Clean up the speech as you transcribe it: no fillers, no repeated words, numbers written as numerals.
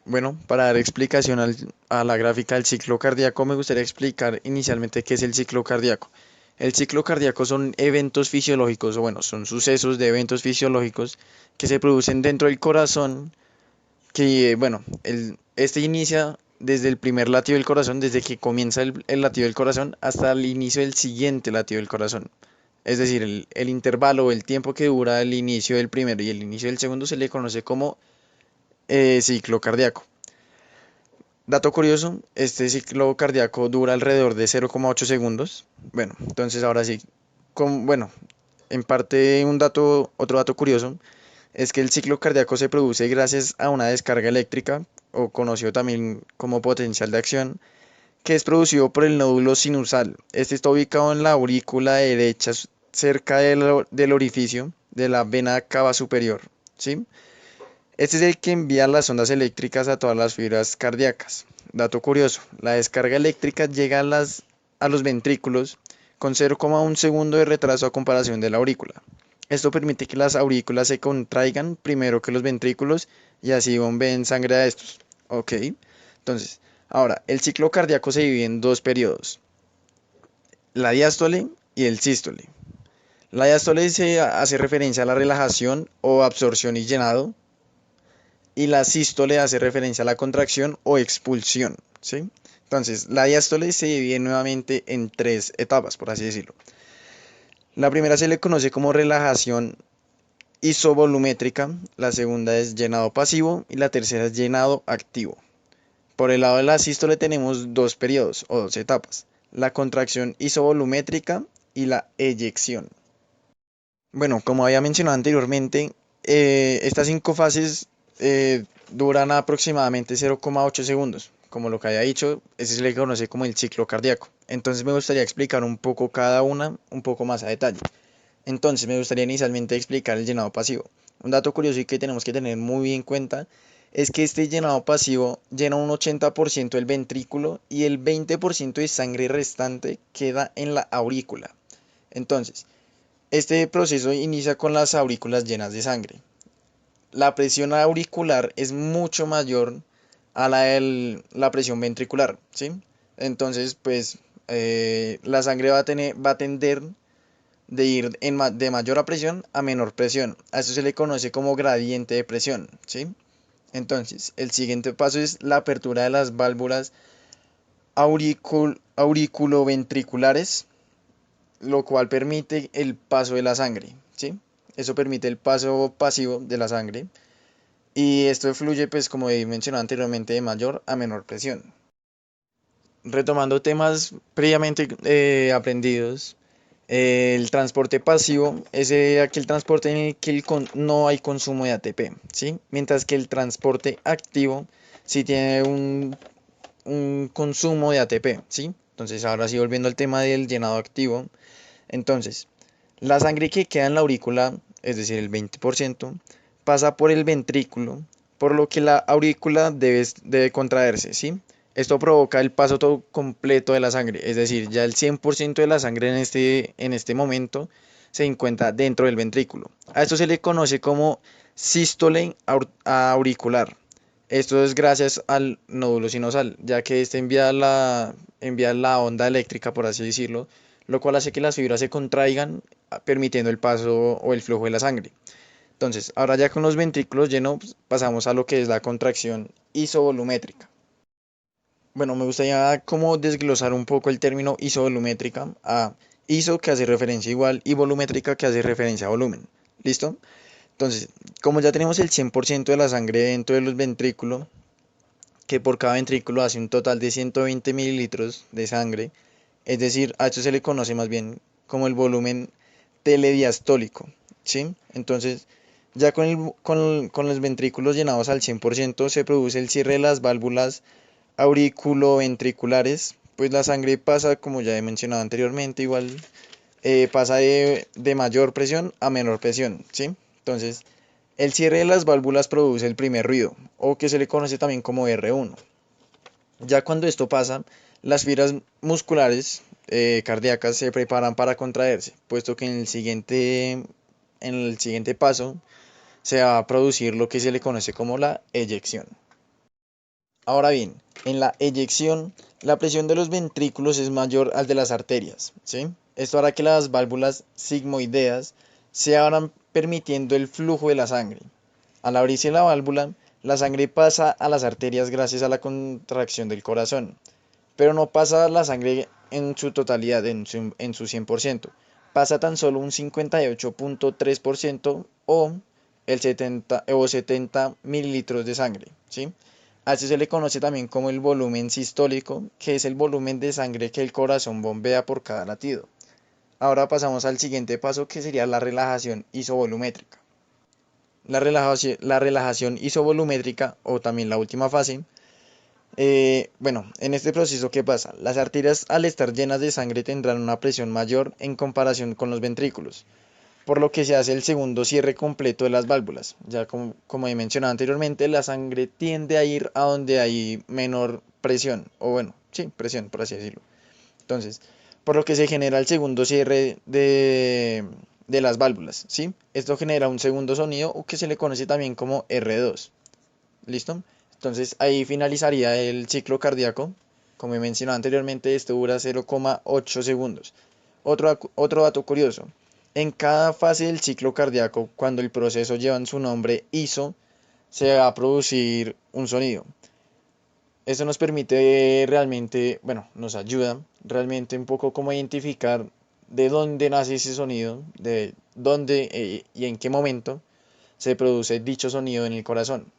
Bueno, para dar explicación a la gráfica del ciclo cardíaco, me gustaría explicar inicialmente qué es el ciclo cardíaco. El ciclo cardíaco son eventos fisiológicos, o bueno, son sucesos de eventos fisiológicos que se producen dentro del corazón, que, bueno, este inicia desde el primer latido del corazón, desde que comienza el latido del corazón hasta el inicio del siguiente latido del corazón. Es decir, el intervalo o el tiempo que dura el inicio del primero y el inicio del segundo se le conoce como ciclo cardíaco. Dato curioso, este ciclo cardíaco dura alrededor de 0,8 segundos. Bueno, entonces ahora sí, bueno, en parte otro dato curioso es que el ciclo cardíaco se produce gracias a una descarga eléctrica, o conocido también como potencial de acción, que es producido por el nódulo sinusal. Este está ubicado en la aurícula derecha, cerca del orificio de la vena cava superior, ¿sí? Este es el que envía las ondas eléctricas a todas las fibras cardíacas. Dato curioso, la descarga eléctrica llega a los ventrículos con 0,1 segundo de retraso a comparación de la aurícula. Esto permite que las aurículas se contraigan primero que los ventrículos y así bombeen sangre a estos. Ok, entonces, ahora, el ciclo cardíaco se divide en dos periodos, la diástole y el sístole. La diástole se hace referencia a la relajación o absorción y llenado, y la sístole hace referencia a la contracción o expulsión, ¿sí? Entonces, la diástole se divide nuevamente en tres etapas, por así decirlo. La primera se le conoce como relajación isovolumétrica, la segunda es llenado pasivo y la tercera es llenado activo. Por el lado de la sístole tenemos dos periodos o dos etapas, la contracción isovolumétrica y la eyección. Bueno, como había mencionado anteriormente, estas cinco fases duran aproximadamente 0,8 segundos. Como lo que había dicho, ese se le conoce como el ciclo cardíaco. Entonces me gustaría explicar un poco cada una, un poco más a detalle. Entonces me gustaría inicialmente explicar el llenado pasivo. Un dato curioso y que tenemos que tener muy en cuenta es que este llenado pasivo llena un 80% del ventrículo y el 20% de sangre restante queda en la aurícula. Entonces, este proceso inicia con las aurículas llenas de sangre. La presión auricular es mucho mayor a la presión ventricular, ¿sí? Entonces, pues la sangre va a tender de ir de mayor a presión a menor presión. A esto se le conoce como gradiente de presión, ¿sí? Entonces, el siguiente paso es la apertura de las válvulas auriculoventriculares, lo cual permite el paso de la sangre, ¿sí? Eso permite el paso pasivo de la sangre y esto fluye, pues como he mencionado anteriormente, de mayor a menor presión. Retomando temas previamente aprendidos, el transporte pasivo es aquel transporte en el que no hay consumo de ATP, ¿sí? Mientras que el transporte activo sí tiene un consumo de ATP, ¿sí? Entonces ahora sí volviendo al tema del llenado activo, entonces la sangre que queda en la aurícula, es decir, el 20%, pasa por el ventrículo, por lo que la aurícula debe contraerse, ¿sí? Esto provoca el paso todo completo de la sangre, es decir, ya el 100% de la sangre en este momento se encuentra dentro del ventrículo. A esto se le conoce como sístole auricular. Esto es gracias al nódulo sinusal, ya que este envía la onda eléctrica, por así decirlo, lo cual hace que las fibras se contraigan, permitiendo el paso o el flujo de la sangre. Entonces, ahora ya con los ventrículos llenos, pasamos a lo que es la contracción isovolumétrica. Bueno, me gustaría como desglosar un poco el término isovolumétrica a iso que hace referencia a igual y volumétrica que hace referencia a volumen. ¿Listo? Entonces, como ya tenemos el 100% de la sangre dentro de los ventrículos, que por cada ventrículo hace un total de 120 mililitros de sangre, es decir, a esto se le conoce más bien como el volumen telediastólico, ¿sí? Entonces, ya con los ventrículos llenados al 100% se produce el cierre de las válvulas auriculoventriculares, pues la sangre pasa, como ya he mencionado anteriormente, igual pasa de mayor presión a menor presión, ¿sí? Entonces, el cierre de las válvulas produce el primer ruido, o que se le conoce también como R1. Ya cuando esto pasa, las fibras musculares cardíacas se preparan para contraerse, puesto que en el siguiente paso se va a producir lo que se le conoce como la eyección. Ahora bien, en la eyección, la presión de los ventrículos es mayor al de las arterias, ¿sí? Esto hará que las válvulas sigmoideas se abran permitiendo el flujo de la sangre. Al abrirse la válvula, la sangre pasa a las arterias gracias a la contracción del corazón, pero no pasa la sangre en su totalidad, en su 100%. Pasa tan solo un 58,3% el 70 mililitros de sangre, ¿sí? A esto se le conoce también como el volumen sistólico, que es el volumen de sangre que el corazón bombea por cada latido. Ahora pasamos al siguiente paso, que sería la relajación isovolumétrica. La relajación isovolumétrica, o también la última fase, bueno, en este proceso, ¿qué pasa? Las arterias, al estar llenas de sangre, tendrán una presión mayor en comparación con los ventrículos, por lo que se hace el segundo cierre completo de las válvulas. Ya como he mencionado anteriormente, la sangre tiende a ir a donde hay menor presión, o bueno, sí, presión, por así decirlo. Entonces, por lo que se genera el segundo cierre de las válvulas, ¿sí? Esto genera un segundo sonido, o que se le conoce también como R2. ¿Listo? Entonces ahí finalizaría el ciclo cardíaco. Como he mencionado anteriormente, esto dura 0,8 segundos. Otro dato curioso. En cada fase del ciclo cardíaco, cuando el proceso lleva en su nombre ISO, se va a producir un sonido. Esto nos permite realmente, bueno, nos ayuda realmente un poco como a identificar de dónde nace ese sonido, de dónde y en qué momento se produce dicho sonido en el corazón.